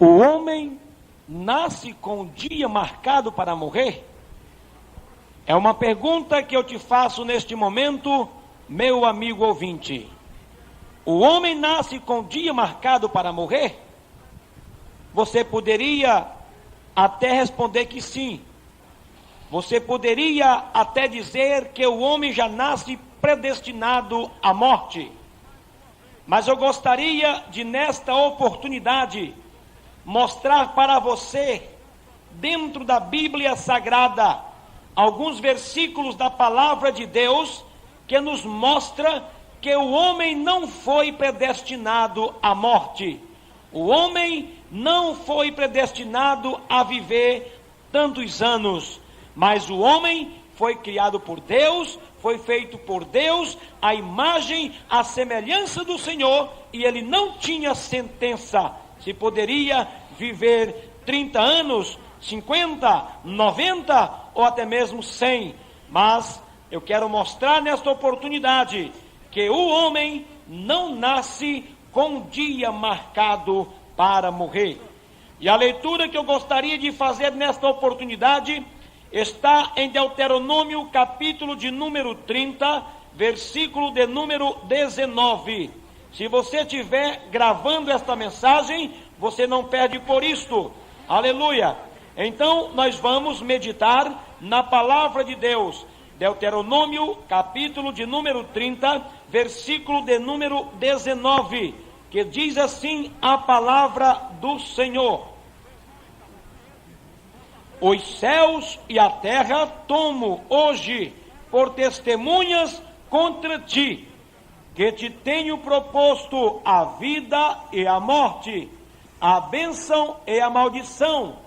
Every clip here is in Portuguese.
O homem nasce com um dia marcado para morrer? É uma pergunta que eu te faço neste momento, meu amigo ouvinte. O homem nasce com um dia marcado para morrer? Você poderia até responder que sim. Você poderia até dizer que o homem já nasce predestinado à morte. Mas eu gostaria de, nesta oportunidade, mostrar para você, dentro da Bíblia Sagrada, alguns versículos da Palavra de Deus, que nos mostra que o homem não foi predestinado à morte. O homem não foi predestinado a viver tantos anos, mas o homem foi criado por Deus, foi feito por Deus, a imagem, a semelhança do Senhor, e ele não tinha sentença se poderia viver 30 anos, 50, 90 ou até mesmo 100. Mas eu quero mostrar nesta oportunidade que o homem não nasce com um dia marcado para morrer. E a leitura que eu gostaria de fazer nesta oportunidade está em Deuteronômio, capítulo de número 30, versículo de número 19. Se você estiver gravando esta mensagem, você não perde por isto. Aleluia! Então, nós vamos meditar na palavra de Deus. Deuteronômio, capítulo de número 30, versículo de número 19, que diz assim a palavra do Senhor: Os céus e a terra tomo hoje por testemunhas contra ti, que te tenho proposto a vida e a morte, a bênção e a maldição.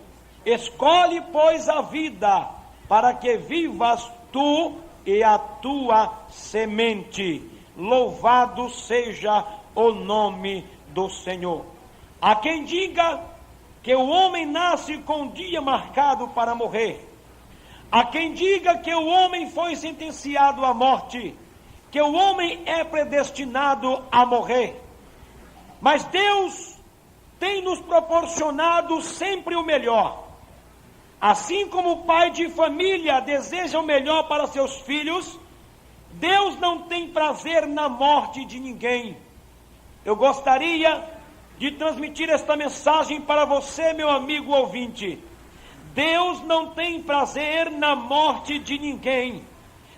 Escolhe, pois, a vida, para que vivas tu e a tua semente. Louvado seja o nome do Senhor. Há quem diga que o homem nasce com um dia marcado para morrer. Há quem diga que o homem foi sentenciado à morte, que o homem é predestinado a morrer. Mas Deus tem nos proporcionado sempre o melhor. Assim como o pai de família deseja o melhor para seus filhos, Deus não tem prazer na morte de ninguém. Eu gostaria de transmitir esta mensagem para você, meu amigo ouvinte. Deus não tem prazer na morte de ninguém.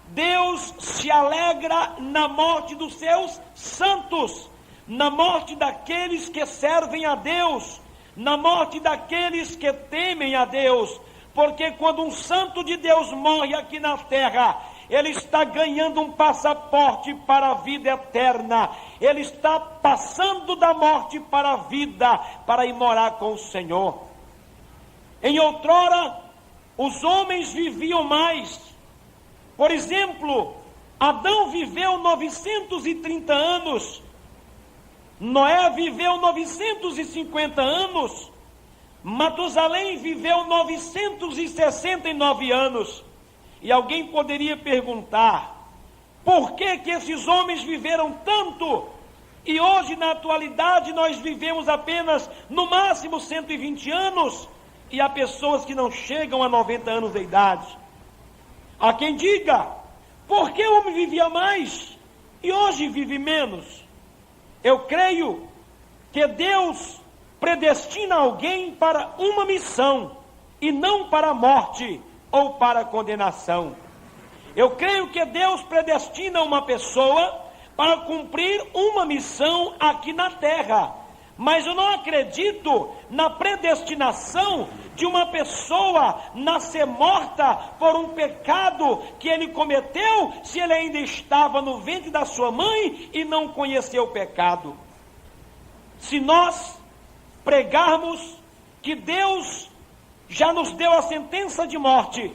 Deus se alegra na morte dos seus santos, na morte daqueles que servem a Deus, na morte daqueles que temem a Deus. Porque quando um santo de Deus morre aqui na terra, ele está ganhando um passaporte para a vida eterna. Ele está passando da morte para a vida, para ir morar com o Senhor. Em outrora, os homens viviam mais. Por exemplo, Adão viveu 930 anos. Noé viveu 950 anos. Matusalém viveu 969 anos. E alguém poderia perguntar, por que que esses homens viveram tanto? E hoje, na atualidade, nós vivemos apenas, no máximo, 120 anos. E há pessoas que não chegam a 90 anos de idade. Há quem diga, por que o homem vivia mais e hoje vive menos? Eu creio que Deus predestina alguém para uma missão e não para a morte ou para a condenação. Eu creio que Deus predestina uma pessoa para cumprir uma missão aqui na terra, mas eu não acredito na predestinação de uma pessoa nascer morta por um pecado que ele cometeu, se ele ainda estava no ventre da sua mãe e não conheceu o pecado. Se nós pregarmos que Deus já nos deu a sentença de morte,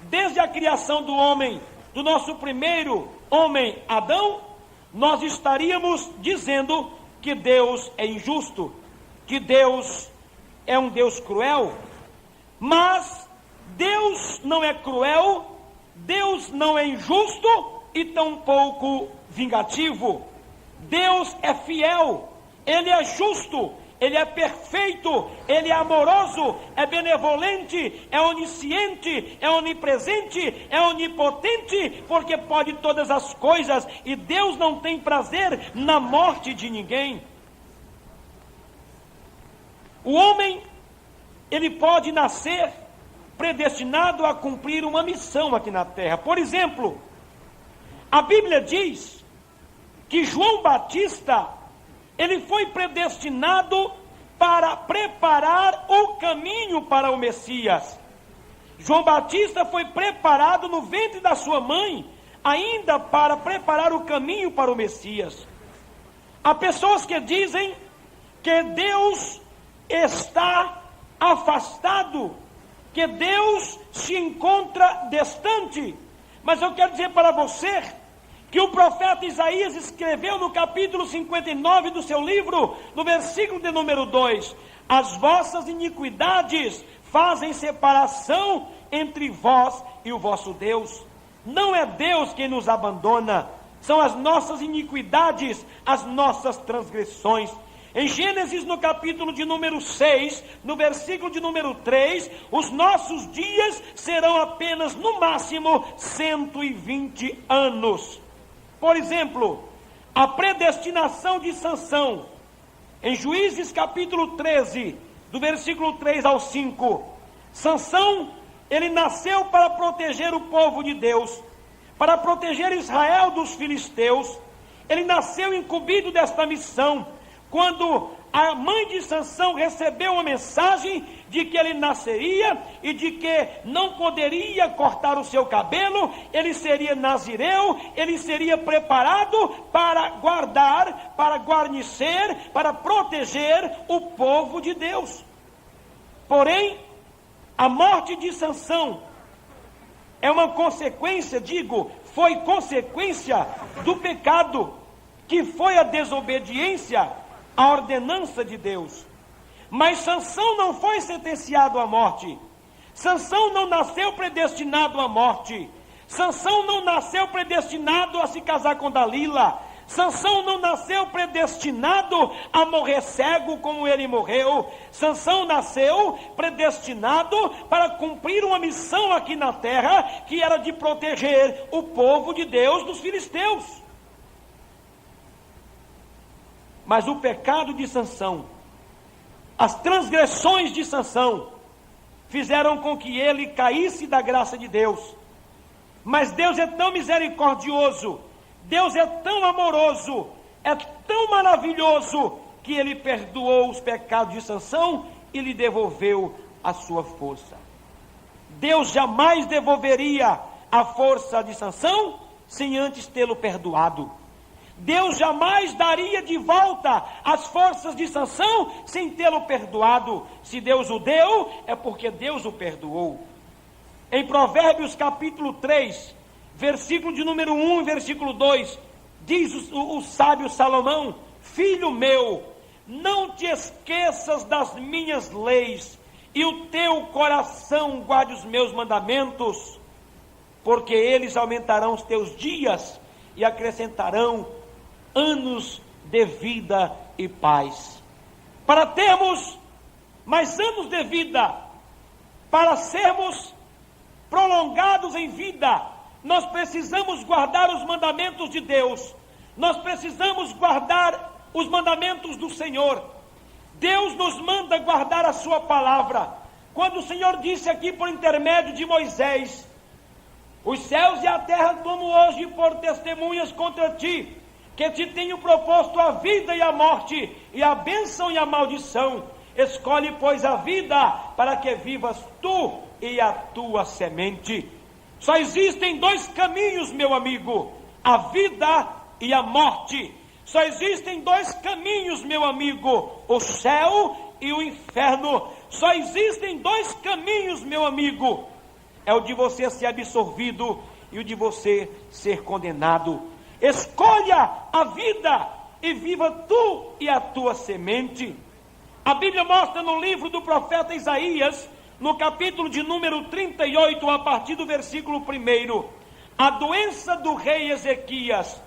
desde a criação do homem, do nosso primeiro homem, Adão, nós estaríamos dizendo que Deus é injusto, que Deus é um Deus cruel. Mas Deus não é cruel, Deus não é injusto e tampouco vingativo. Deus é fiel, Ele é justo Ele é perfeito, Ele é amoroso, é benevolente, é onisciente, é onipresente, é onipotente, porque pode todas as coisas, e Deus não tem prazer na morte de ninguém. O homem, ele pode nascer predestinado a cumprir uma missão aqui na terra. Por exemplo, a Bíblia diz que João Batista, ele foi predestinado para preparar o caminho para o Messias. João Batista foi preparado no ventre da sua mãe, ainda para preparar o caminho para o Messias. Há pessoas que dizem que Deus está afastado, que Deus se encontra distante. Mas eu quero dizer para você que o profeta Isaías escreveu no capítulo 59 do seu livro, no versículo de número 2: as vossas iniquidades fazem separação entre vós e o vosso Deus. Não é Deus quem nos abandona, são as nossas iniquidades, as nossas transgressões. Em Gênesis, no capítulo de número 6, no versículo de número 3, os nossos dias serão apenas, no máximo, 120 anos. Por exemplo, a predestinação de Sansão, em Juízes capítulo 13, do versículo 3 ao 5, Sansão, ele nasceu para proteger o povo de Deus, para proteger Israel dos filisteus. Ele nasceu incumbido desta missão. Quando a mãe de Sansão recebeu a mensagem de que ele nasceria e de que não poderia cortar o seu cabelo, ele seria nazireu, ele seria preparado para guardar, para guarnecer, para proteger o povo de Deus. Porém, a morte de Sansão é uma consequência, foi consequência do pecado, que foi a desobediência à ordenança de Deus. Mas Sansão não foi sentenciado à morte. Sansão não nasceu predestinado à morte. Sansão não nasceu predestinado a se casar com Dalila. Sansão não nasceu predestinado a morrer cego como ele morreu. Sansão nasceu predestinado para cumprir uma missão aqui na terra, que era de proteger o povo de Deus dos filisteus. Mas o pecado de Sansão, as transgressões de Sansão, fizeram com que ele caísse da graça de Deus. Mas Deus é tão misericordioso, Deus é tão amoroso, é tão maravilhoso, que ele perdoou os pecados de Sansão e lhe devolveu a sua força. Deus jamais devolveria a força de Sansão sem antes tê-lo perdoado. Deus jamais daria de volta as forças de Sansão sem tê-lo perdoado. Se Deus o deu, é porque Deus o perdoou. Em Provérbios capítulo 3, versículo de número 1 e versículo 2, diz o sábio Salomão: filho meu, não te esqueças das minhas leis, e o teu coração guarde os meus mandamentos, porque eles aumentarão os teus dias e acrescentarão anos de vida e paz. Para termos mais anos de vida, para sermos prolongados em vida, nós precisamos guardar os mandamentos de Deus. Nós precisamos guardar os mandamentos do Senhor. Deus nos manda guardar a sua palavra. Quando o Senhor disse aqui por intermédio de Moisés: os céus e a terra tomo hoje por testemunhas contra ti, que te tenho proposto a vida e a morte, e a bênção e a maldição. Escolhe, pois, a vida, para que vivas tu e a tua semente. Só existem dois caminhos, meu amigo: a vida e a morte. Só existem dois caminhos, meu amigo: o céu e o inferno. Só existem dois caminhos, meu amigo: é o de você ser absorvido e o de você ser condenado. Escolha a vida e viva tu e a tua semente. A Bíblia mostra no livro do profeta Isaías, no capítulo de número 38, a partir do versículo 1, a doença do rei Ezequias.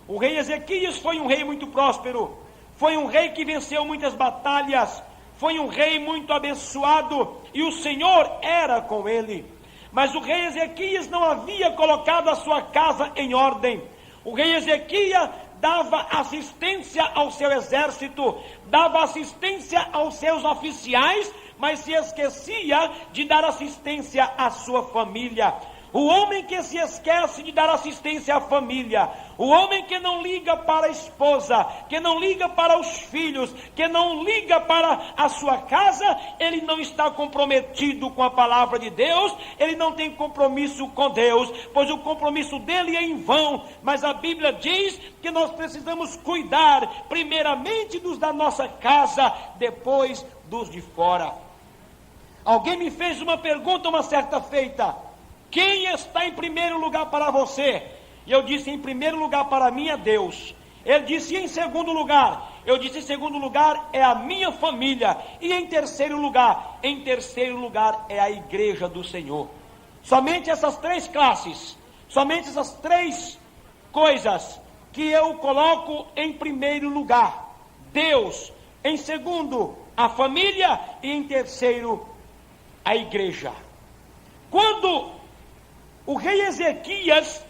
O rei Ezequias foi um rei muito próspero, foi um rei que venceu muitas batalhas, foi um rei muito abençoado, e o Senhor era com ele. Mas o rei Ezequias não havia colocado a sua casa em ordem. O rei Ezequias dava assistência ao seu exército, dava assistência aos seus oficiais, mas se esquecia de dar assistência à sua família. O homem que se esquece de dar assistência à família, o homem que não liga para a esposa, que não liga para os filhos, que não liga para a sua casa, ele não está comprometido com a palavra de Deus, ele não tem compromisso com Deus, pois o compromisso dele é em vão. Mas a Bíblia diz que nós precisamos cuidar primeiramente dos da nossa casa, depois dos de fora. Alguém me fez uma pergunta uma certa feita: quem está em primeiro lugar para você? E eu disse: em primeiro lugar para mim é Deus. Ele disse: e em segundo lugar? Eu disse: em segundo lugar é a minha família. E em terceiro lugar? Em terceiro lugar é a igreja do Senhor. Somente essas três classes, somente essas três coisas que eu coloco em primeiro lugar: Deus, em segundo a família e em terceiro a igreja. Quando o rei Ezequias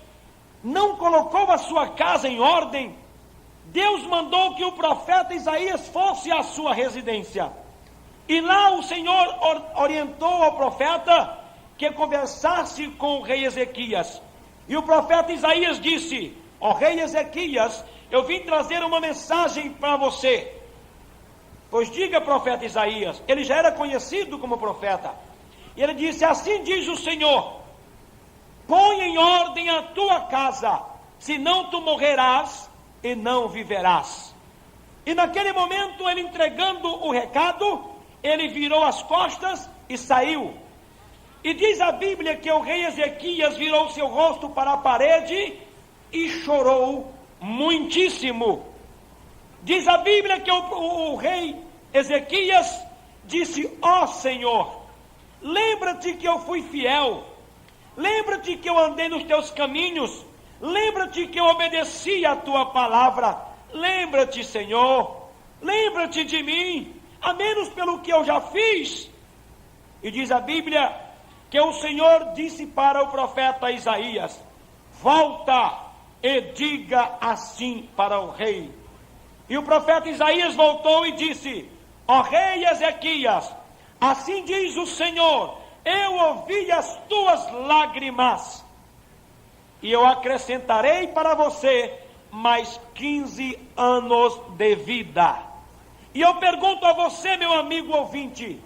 não colocou a sua casa em ordem, Deus mandou que o profeta Isaías fosse à sua residência. E lá o Senhor orientou ao profeta que conversasse com o rei Ezequias. E o profeta Isaías disse: ó rei Ezequias, eu vim trazer uma mensagem para você. Pois diga, profeta Isaías. Ele já era conhecido como profeta. E ele disse: assim diz o Senhor: põe em ordem a tua casa, senão tu morrerás e não viverás. E naquele momento, ele entregando o recado, ele virou as costas e saiu. E diz a Bíblia que o rei Ezequias virou seu rosto para a parede e chorou muitíssimo. Diz a Bíblia que o rei Ezequias disse: ó Senhor, lembra-te que eu fui fiel, lembra-te que eu andei nos teus caminhos, lembra-te que eu obedeci a tua palavra, lembra-te, Senhor, lembra-te de mim, a menos pelo que eu já fiz. E diz a Bíblia que o Senhor disse para o profeta Isaías: volta e diga assim para o rei. E o profeta Isaías voltou e disse: ó rei Ezequias, assim diz o Senhor, eu ouvi as tuas lágrimas, e eu acrescentarei para você mais 15 anos de vida. E eu pergunto a você, meu amigo ouvinte,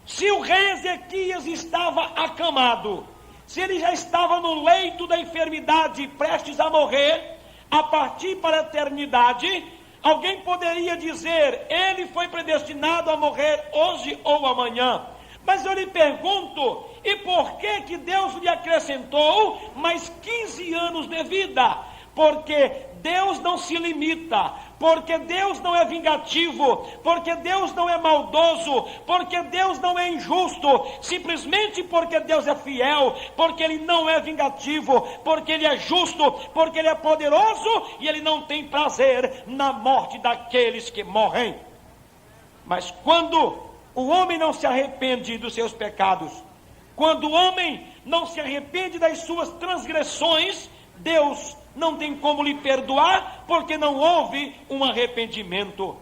se o rei Ezequias estava acamado, se ele já estava no leito da enfermidade, prestes a morrer, a partir para a eternidade, alguém poderia dizer: ele foi predestinado a morrer hoje ou amanhã. Mas eu lhe pergunto: e por que Deus lhe acrescentou mais 15 anos de vida? Porque Deus não se limita, porque Deus não é vingativo, porque Deus não é maldoso, porque Deus não é injusto, simplesmente porque Deus é fiel, porque Ele não é vingativo, porque Ele é justo, porque Ele é poderoso e Ele não tem prazer na morte daqueles que morrem. Mas quando o homem não se arrepende dos seus pecados, quando o homem não se arrepende das suas transgressões, Deus não tem como lhe perdoar, porque não houve um arrependimento.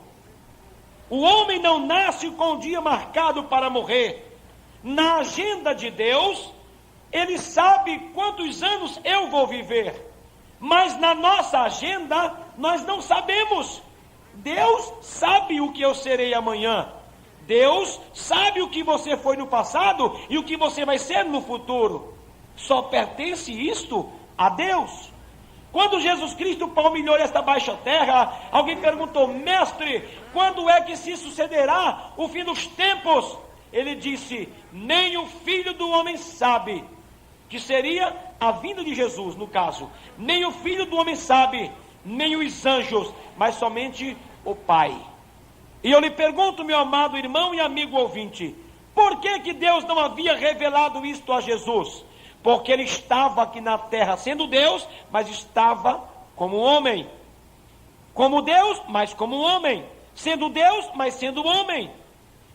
O homem não nasce com o dia marcado para morrer. Na agenda de Deus, Ele sabe quantos anos eu vou viver, mas na nossa agenda, nós não sabemos. Deus sabe o que eu serei amanhã. Deus sabe o que você foi no passado e o que você vai ser no futuro. Só pertence isto a Deus. Quando Jesus Cristo palmilhou esta baixa terra, alguém perguntou: mestre, quando é que se sucederá o fim dos tempos? Ele disse: nem o Filho do Homem sabe, que seria a vinda de Jesus, no caso. Nem o Filho do Homem sabe, nem os anjos, mas somente o Pai. E eu lhe pergunto, meu amado irmão e amigo ouvinte, por que Deus não havia revelado isto a Jesus? Porque Ele estava aqui na terra sendo Deus, mas estava como homem. Como Deus, mas como homem. sendo Deus, mas sendo homem.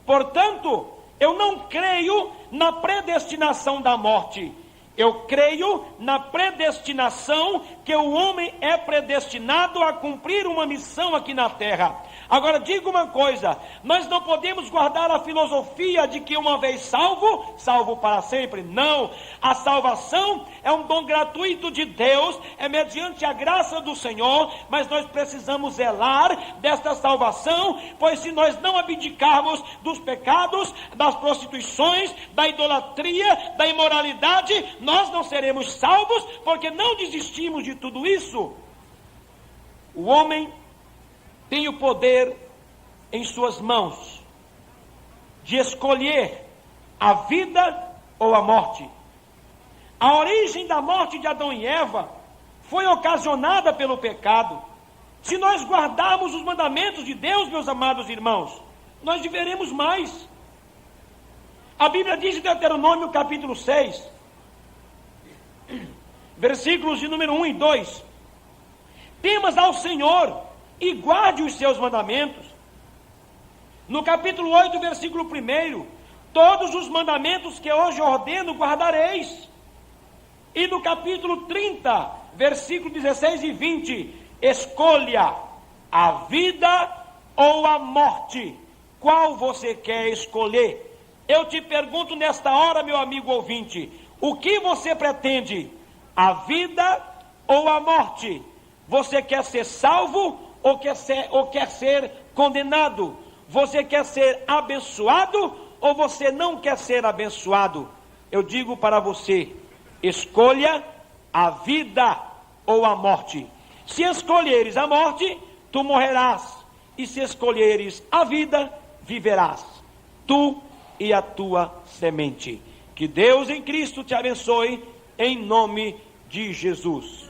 Portanto, eu não creio na predestinação da morte. Eu creio na predestinação, que o homem é predestinado a cumprir uma missão aqui na terra. Agora, digo uma coisa: nós não podemos guardar a filosofia de que uma vez salvo, salvo para sempre. Não, a salvação é um dom gratuito de Deus, é mediante a graça do Senhor, mas nós precisamos zelar desta salvação, pois se nós não abdicarmos dos pecados, das prostituições, da idolatria, da imoralidade, nós não seremos salvos, porque não desistimos de tudo isso. O homem tem o poder em suas mãos de escolher a vida ou a morte. A origem da morte de Adão e Eva foi ocasionada pelo pecado. Se nós guardarmos os mandamentos de Deus, meus amados irmãos, nós viveremos mais. A Bíblia diz em Deuteronômio capítulo 6, versículos de número 1 e 2: temas ao Senhor e guarde os seus mandamentos. No capítulo 8, versículo 1: todos os mandamentos que hoje ordeno guardareis. E no capítulo 30, versículo 16 e 20: escolha a vida ou a morte, qual você quer escolher? Eu te pergunto nesta hora, meu amigo ouvinte, o que você pretende? A vida ou a morte? Você quer ser salvo ou quer ser condenado? Você quer ser abençoado ou você não quer ser abençoado? Eu digo para você: escolha a vida ou a morte. Se escolheres a morte, tu morrerás, e se escolheres a vida, viverás, tu e a tua semente. Que Deus em Cristo te abençoe, em nome de Jesus.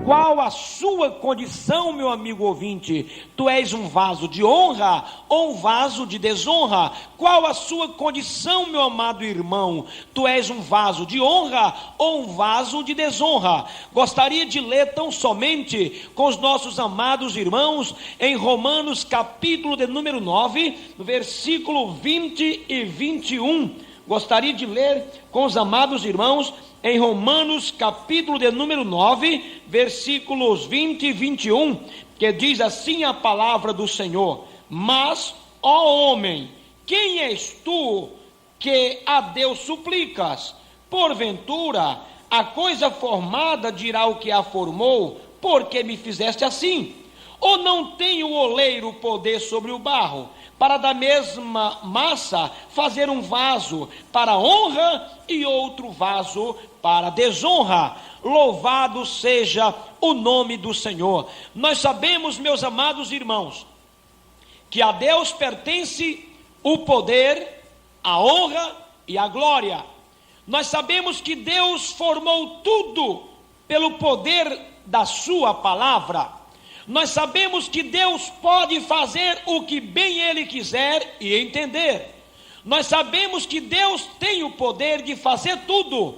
Qual a sua condição, meu amigo ouvinte? Tu és um vaso de honra ou um vaso de desonra? Qual a sua condição, meu amado irmão? Tu és um vaso de honra ou um vaso de desonra? Gostaria de ler tão somente com os nossos amados irmãos em Romanos capítulo de número 9, versículo 20 e 21. Gostaria de ler com os amados irmãos em Romanos capítulo de número 9, versículos 20 e 21, que diz assim a palavra do Senhor: mas, ó homem, quem és tu que a Deus suplicas? Porventura, a coisa formada dirá o que a formou, porque me fizeste assim? Ou não tem o oleiro poder sobre o barro, para da mesma massa fazer um vaso para honra e outro vaso para desonra? Louvado seja o nome do Senhor. Nós sabemos, meus amados irmãos, que a Deus pertence o poder, a honra e a glória. Nós sabemos que Deus formou tudo pelo poder da sua palavra. Nós sabemos que Deus pode fazer o que bem Ele quiser e entender. Nós sabemos que Deus tem o poder de fazer tudo.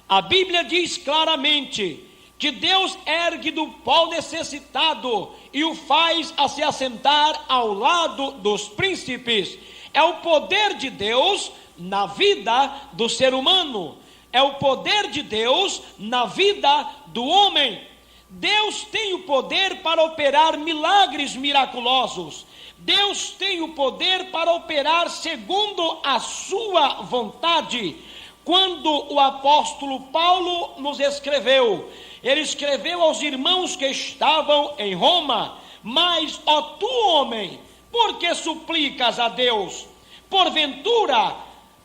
A Bíblia diz claramente que Deus ergue do pó necessitado e o faz a se assentar ao lado dos príncipes. É o poder de Deus na vida do ser humano. É o poder de Deus na vida do homem. Deus tem o poder para operar milagres miraculosos. Deus tem o poder para operar segundo a sua vontade. Quando o apóstolo Paulo nos escreveu, ele escreveu aos irmãos que estavam em Roma: mas, ó tu homem, por que suplicas a Deus? Porventura,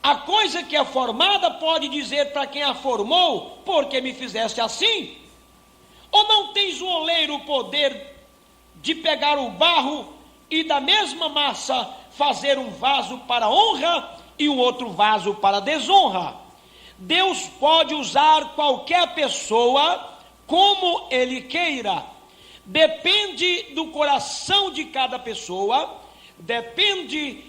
a coisa que é formada pode dizer para quem a formou: porque me fizeste assim? Ou não tens o oleiro o poder de pegar o barro e da mesma massa fazer um vaso para honra e um outro vaso para desonra? Deus pode usar qualquer pessoa como Ele queira. Depende do coração de cada pessoa, depende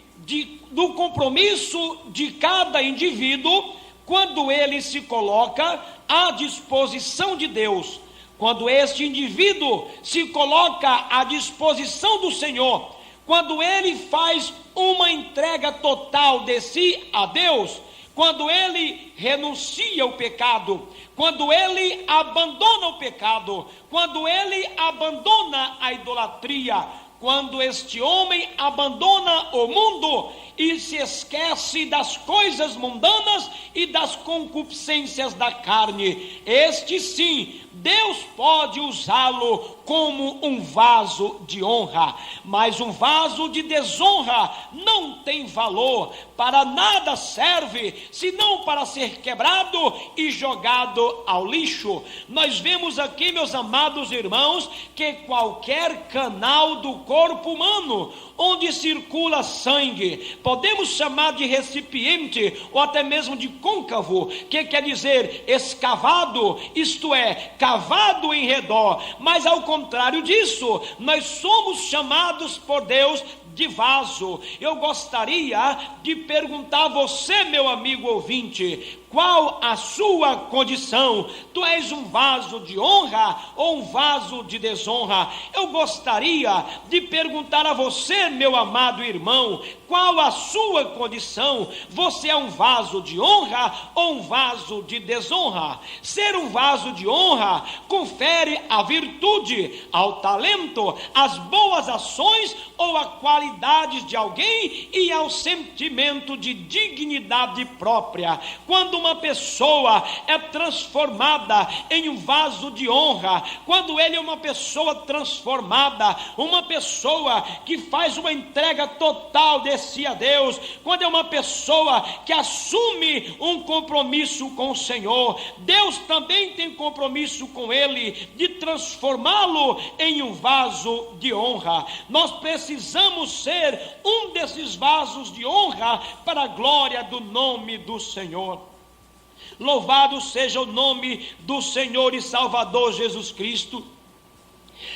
do compromisso de cada indivíduo quando ele se coloca à disposição de Deus. Quando este indivíduo se coloca à disposição do Senhor, quando ele faz uma entrega total de si a Deus, quando ele renuncia ao pecado, quando ele abandona o pecado, quando ele abandona a idolatria, quando este homem abandona o mundo e se esquece das coisas mundanas e das concupiscências da carne, este sim, Deus pode usá-lo como um vaso de honra, mas um vaso de desonra não tem valor, para nada serve, senão para ser quebrado e jogado ao lixo. Nós vemos aqui, meus amados irmãos, que qualquer canal do corpo humano, onde circula sangue, podemos chamar de recipiente, ou até mesmo de côncavo, que quer dizer escavado, isto é, cavado em redor, mas ao contrário disso, nós somos chamados por Deus de vaso. Eu gostaria de perguntar a você, meu amigo ouvinte, qual a sua condição? Tu és um vaso de honra ou um vaso de desonra? Eu gostaria de perguntar a você, meu amado irmão, qual a sua condição? Você é um vaso de honra ou um vaso de desonra? Ser um vaso de honra confere a virtude, ao talento, às boas ações ou a qualidades de alguém e ao sentimento de dignidade própria. Quando uma pessoa é transformada em um vaso de honra, quando ele é uma pessoa transformada, uma pessoa que faz uma entrega total de si a Deus, quando é uma pessoa que assume um compromisso com o Senhor, Deus também tem compromisso com ele de transformá-lo em um vaso de honra. Nós precisamos ser um desses vasos de honra para a glória do nome do Senhor. Louvado seja o nome do Senhor e Salvador Jesus Cristo.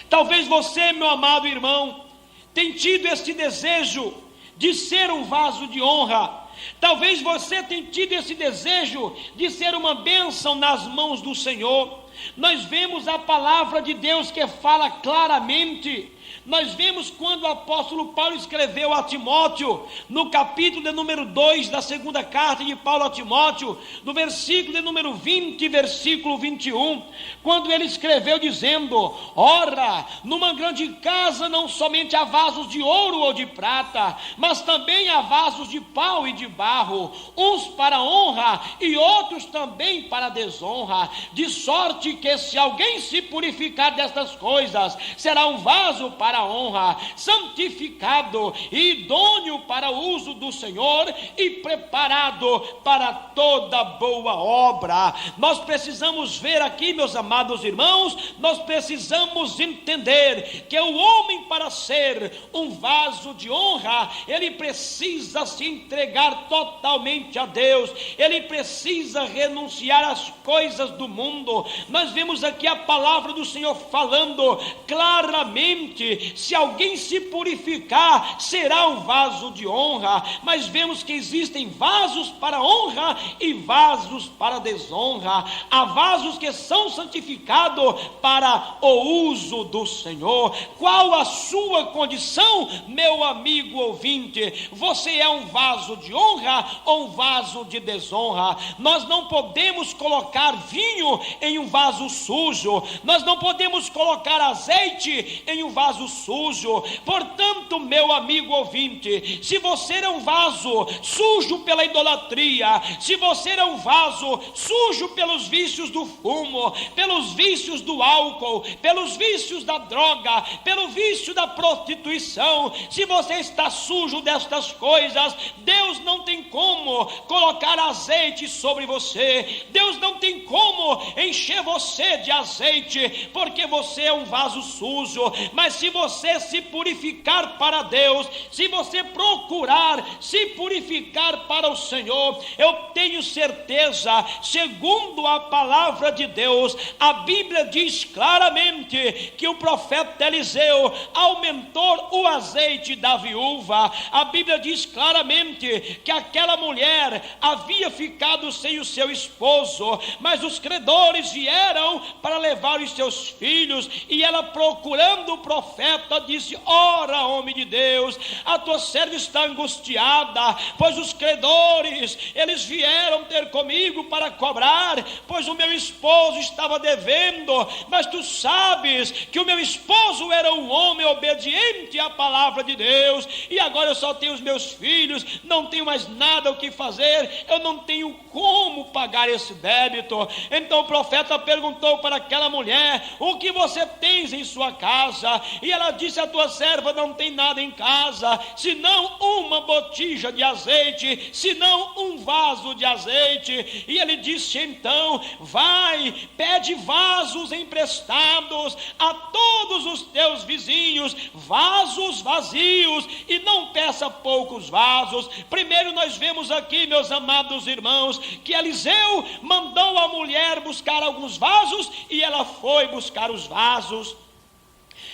Talvez você, meu amado irmão, tenha tido este desejo de ser um vaso de honra. Talvez você tenha tido esse desejo de ser uma bênção nas mãos do Senhor. Nós vemos a palavra de Deus que fala claramente. Nós vemos quando o apóstolo Paulo escreveu a Timóteo, no capítulo de número 2 da segunda carta de Paulo a Timóteo, no versículo de número 20, versículo 21, quando ele escreveu dizendo: ora, numa grande casa não somente há vasos de ouro ou de prata, mas também há vasos de pau e de barro, uns para honra e outros também para desonra, de sorte que se alguém se purificar destas coisas, será um vaso para a honra, santificado e idôneo para o uso do Senhor e preparado para toda boa obra. Nós precisamos ver aqui, meus amados irmãos, nós precisamos entender que o homem, para ser um vaso de honra, ele precisa se entregar totalmente a Deus, ele precisa renunciar às coisas do mundo. Nós vemos aqui a palavra do Senhor falando claramente: se alguém se purificar, será um vaso de honra. Mas vemos que existem vasos para honra e vasos para desonra. Há vasos que são santificados para o uso do Senhor. Qual a sua condição, meu amigo ouvinte? Você é um vaso de honra ou um vaso de desonra? Nós não podemos colocar vinho em um vaso sujo, nós não podemos colocar azeite em um vaso sujo. Portanto, meu amigo ouvinte, se você é um vaso sujo pela idolatria, se você é um vaso sujo pelos vícios do fumo, pelos vícios do álcool, pelos vícios da droga, pelo vício da prostituição, se você está sujo destas coisas, Deus não tem como colocar azeite sobre você, Deus não tem como vou encher você de azeite, porque você é um vaso sujo. Mas se você se purificar para Deus, se você procurar se purificar para o Senhor, eu tenho certeza, segundo a palavra de Deus, a Bíblia diz claramente que o profeta Eliseu aumentou o azeite da viúva. A Bíblia diz claramente que aquela mulher havia ficado sem o seu esposo, mas os credores vieram para levar os seus filhos, e ela, procurando o profeta, disse: ora, homem de Deus, a tua serva está angustiada, pois os credores, eles vieram ter comigo para cobrar, pois o meu esposo estava devendo, mas tu sabes que o meu esposo era um homem obediente à palavra de Deus, e agora eu só tenho os meus filhos, não tenho mais nada o que fazer, eu não tenho como pagar esse débito. Então o profeta perguntou para aquela mulher: o que você tens em sua casa? E ela disse: a tua serva não tem nada em casa, senão uma botija de azeite, senão um vaso de azeite. E ele disse então: vai, pede vasos emprestados a todos os teus vizinhos, vasos vazios, e não peça poucos vasos. Primeiro nós vemos aqui, meus amados irmãos, que Eliseu mandou a mulher buscar alguns vasos, e ela foi buscar os vasos.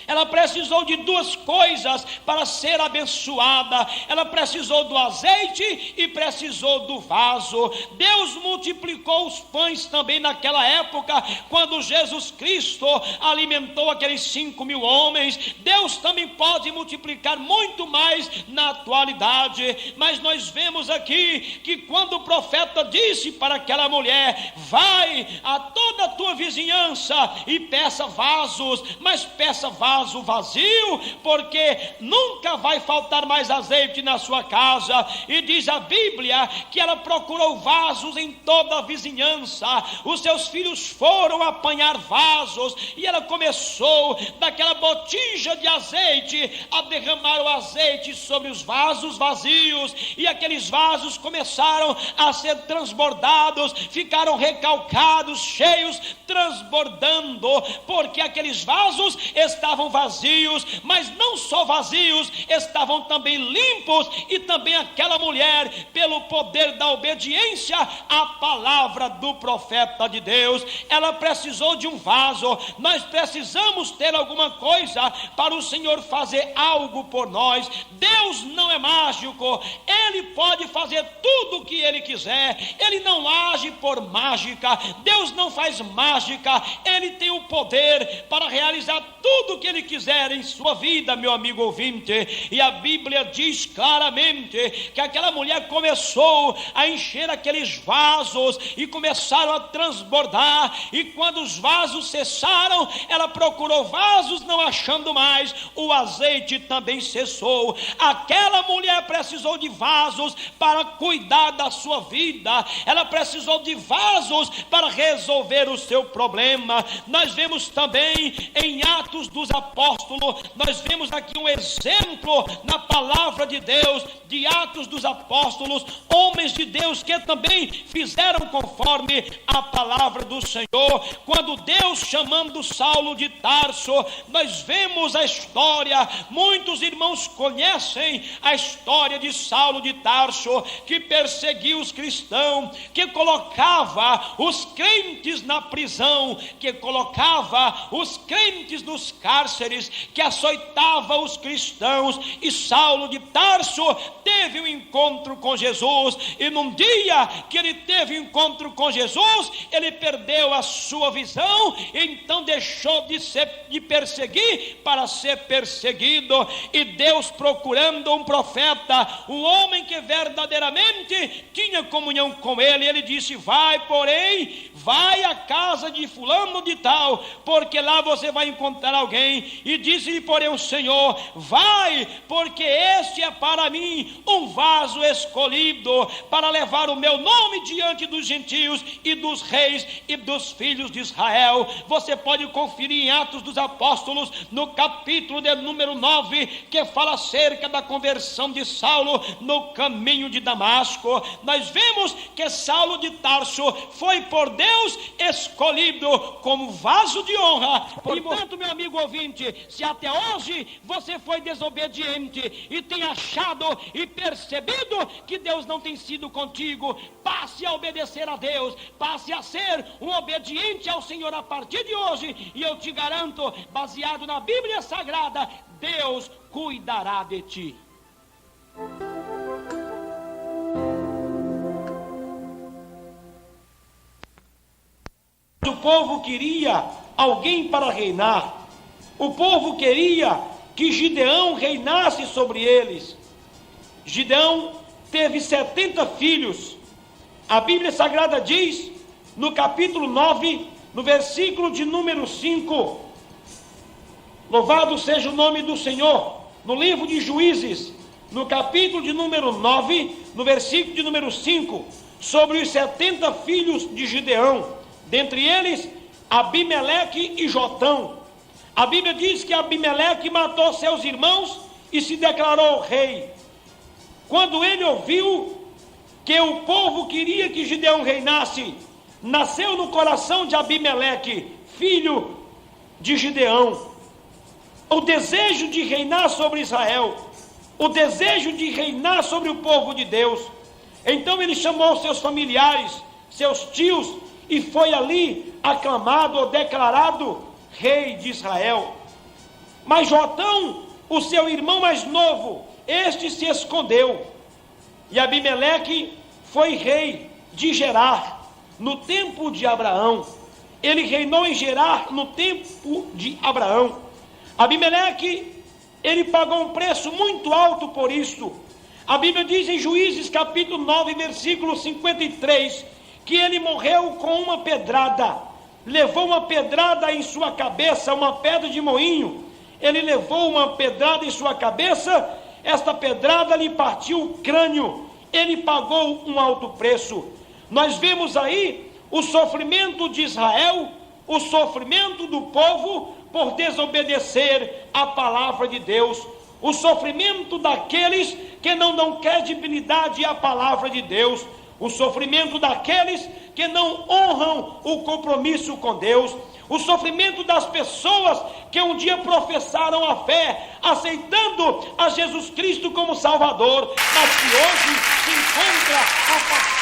Ela precisou de duas coisas para ser abençoada: ela precisou do azeite e precisou do vaso. Deus multiplicou os pães também naquela época, quando Jesus Cristo alimentou aqueles 5.000 homens. Deus também pode multiplicar muito mais na atualidade. Mas nós vemos aqui que quando o profeta disse para aquela mulher: vai a toda a tua vizinhança e peça vasos, mas peça vaso vazio, porque nunca vai faltar mais azeite na sua casa. E diz a Bíblia que ela procurou vasos em toda a vizinhança. Os seus filhos foram apanhar vasos, e ela começou daquela botija de azeite a derramar o azeite sobre os vasos vazios, e aqueles vasos começaram a ser transbordados, ficaram recalcados, cheios, transbordando, porque aqueles vasos estavam vazios, mas não só vazios, estavam também limpos. E também aquela mulher, pelo poder da obediência à palavra do profeta de Deus, ela precisou de um vaso. Nós precisamos ter alguma coisa para o Senhor fazer algo por nós. Deus não é mágico, Ele pode fazer tudo o que Ele quiser, Ele não age por mágica. Deus não faz mágica, Ele tem o poder para realizar tudo o que Ele quiser em sua vida, meu amigo ouvinte. E a Bíblia diz claramente que aquela mulher começou a encher aqueles vasos, e começaram a transbordar, e quando os vasos cessaram, ela procurou vasos, não achando mais, o azeite também cessou. Aquela mulher precisou de vasos para cuidar da sua vida, ela precisou de vasos para resolver o seu problema. Nós vemos também em Atos dos Apóstolos, nós vemos aqui um exemplo na palavra de Deus, de Atos dos Apóstolos, homens de Deus que também fizeram conforme a palavra do Senhor. Quando Deus, chamando Saulo de Tarso, nós vemos a história, muitos irmãos conhecem a história de Saulo de Tarso, que perseguiu os cristãos, que colocava os crentes na prisão, que colocava os crentes nos cárceres, que açoitava os cristãos. E Saulo de Tarso teve um encontro com Jesus, e num dia que ele teve um encontro com Jesus, ele perdeu a sua visão, então deixou de perseguir para ser perseguido. E Deus, procurando um profeta, um homem que verdadeiramente tinha comunhão com ele, ele disse: vai, porém, vai à casa de fulano de tal, porque lá você vai encontrar alguém ordem, e disse-lhe, porém, o Senhor: vai, porque este é para mim um vaso escolhido, para levar o meu nome diante dos gentios e dos reis e dos filhos de Israel. Você pode conferir em Atos dos Apóstolos, no capítulo de número 9, que fala acerca da conversão de Saulo no caminho de Damasco. Nós vemos que Saulo de Tarso foi por Deus escolhido como vaso de honra. Portanto, meu amigo ouvinte, se até hoje você foi desobediente e tem achado e percebido que Deus não tem sido contigo, passe a obedecer a Deus, passe a ser um obediente ao Senhor a partir de hoje, e eu te garanto, baseado na Bíblia Sagrada, Deus cuidará de ti. O povo queria alguém para reinar. O povo queria que Gideão reinasse sobre eles. Gideão teve 70 filhos. A Bíblia Sagrada diz, no capítulo 9, no versículo de número 5, louvado seja o nome do Senhor, no livro de Juízes, no capítulo de número 9, no versículo de número 5, sobre os 70 filhos de Gideão, dentre eles Abimeleque e Jotão. A Bíblia diz que Abimeleque matou seus irmãos e se declarou rei. Quando ele ouviu que o povo queria que Gideão reinasse, nasceu no coração de Abimeleque, filho de Gideão, o desejo de reinar sobre Israel, o desejo de reinar sobre o povo de Deus. Então ele chamou seus familiares, seus tios, e foi ali aclamado ou declarado rei de Israel. Mas Jotão, o seu irmão mais novo, este se escondeu, e Abimeleque foi rei de Gerar no tempo de Abraão. Ele reinou em Gerar no tempo de Abraão. Abimeleque, ele pagou um preço muito alto por isto. A Bíblia diz em Juízes capítulo 9, versículo 53, que ele morreu com uma pedrada. Levou uma pedrada em sua cabeça, uma pedra de moinho. Ele levou uma pedrada em sua cabeça, esta pedrada lhe partiu o crânio. Ele pagou um alto preço. Nós vemos aí o sofrimento de Israel, o sofrimento do povo por desobedecer a palavra de Deus, o sofrimento daqueles que não dão credibilidade à palavra de Deus, o sofrimento daqueles que não honram o compromisso com Deus, o sofrimento das pessoas que um dia professaram a fé, aceitando a Jesus Cristo como Salvador, mas que hoje se encontra afastado